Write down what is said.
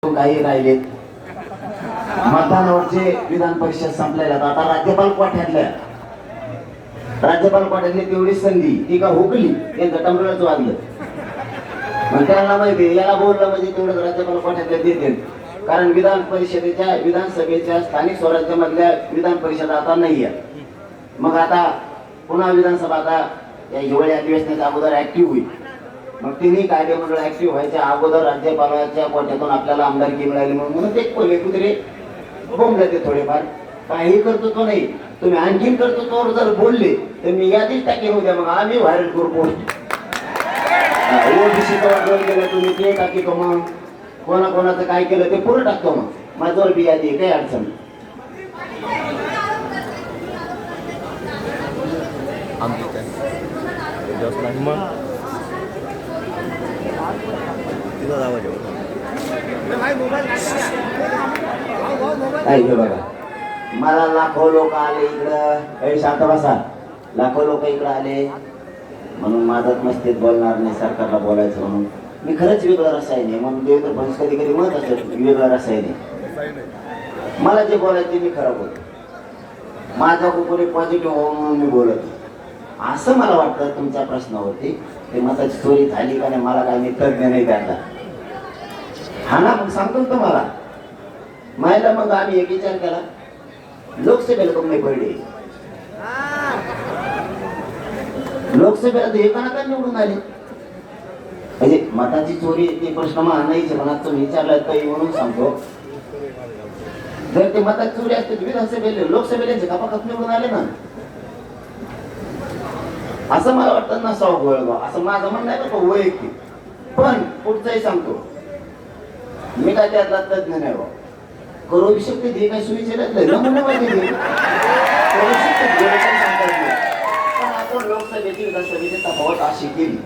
काही राहिलेत. मतदानावरचे विधान परिषद संपलेल्या आता राज्यपाल कोट्यातली तेवढी संधी ती का हुकली यांचं टमरच वाजलं. मग त्यांना माहिती याला बोललं म्हणजे तेवढं राज्यपाल कोट्यातल्या देते. कारण विधान परिषदेच्या विधानसभेच्या स्थानिक स्वराज्य मधल्या विधान परिषद आता नाही आहे. मग आता पुन्हा विधानसभा आता या हिवाळी अधिवेशनाच्या अगोदर ऍक्टिव्ह होईल. मग तिन्ही कायदेमंडळ ऍक्टिव्ह व्हायच्या अगोदर राज्यपालाच्या कोट्यातून आपल्याला आमदारकी मिळाली म्हणून ते कोले कुत्रे बोंबले ते थोडेफार. काही कर्तृत्व नाही. तुम्ही आणखीन कर्तृत्वावर जर बोलले तर मी यादीच टाकेन उद्या. मग आम्ही व्हायरल करू पोस्ट. ओबीसी केलं तुम्ही ते टाकीतो. मग कोणाचं काय केलं ते पुरं टाकतो. मग माझ्यावर बी यादी काही अडचण नाही. बघा मला लाखो लोक आले इकडं. शांत बसा. लाखो लोक इकडं आले म्हणून माझं मस्तीत बोलणार नाही. सरकारला बोलायचं म्हणून मी खरंच वेगळं रसायन आहे. म्हणून देवेंद्र फडणवीस कधी कधी म्हणत असत वेगळं रसायन आहे. मला जे बोलायचे मी खरं बोलतो. माझा कुठे पॉझिटिव्ह हो म्हणून मी बोलत. असं मला वाटतं तुमच्या प्रश्नावरती ते मताची चोरी झाली का नाही मला काय मी तज्ञ नाही त्यातला. हा ना मग सांगतो तुम्हाला. मायला मग आम्ही एक विचार केला लोकसभेला कमी पडले. लोकसभेला तर एका नाका निवडून आले. म्हणजे मताची चोरी ते प्रश्न नाहीच म्हणा. तुम्ही विचारलात काही म्हणून सांगतो. जर ते मताची चोरी असते विधानसभेला लोकसभेला कापाकाप निवडून आले ना. असं मला वाटतं नसावं गोळगाव. असं माझं म्हणणं आहे का वैयक्तिक. पण पुढचंही सांगतो मी काय त्यातला तज्ञ नाही बा. करू शकते ते काही सुविचारत नाही नमुने माहिती करू शकते. पण आपण लोकसभेची विधानसभेची तफावत अशी केली.